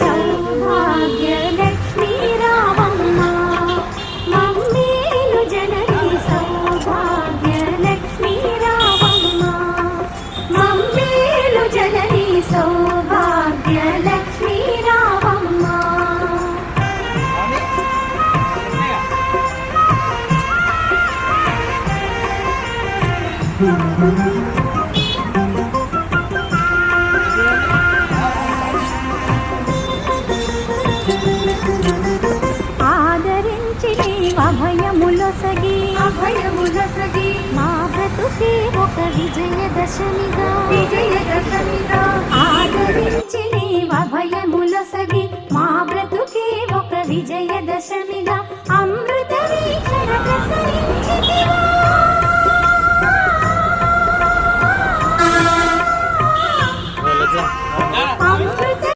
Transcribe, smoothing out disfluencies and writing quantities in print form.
సౌభాగ్య లక్ష్మీ రావమ్మ మమ్మేలు జనని సౌభాగ్య లక్ష్మీ రావమ్మ మమ్మేలు జనని సౌభాగ్య లక్ష్మీ రావమ్మ. ఆదరించి అభయములొసగి మా బ్రతుకే ఒక విజయదశమిగా ఆదరించి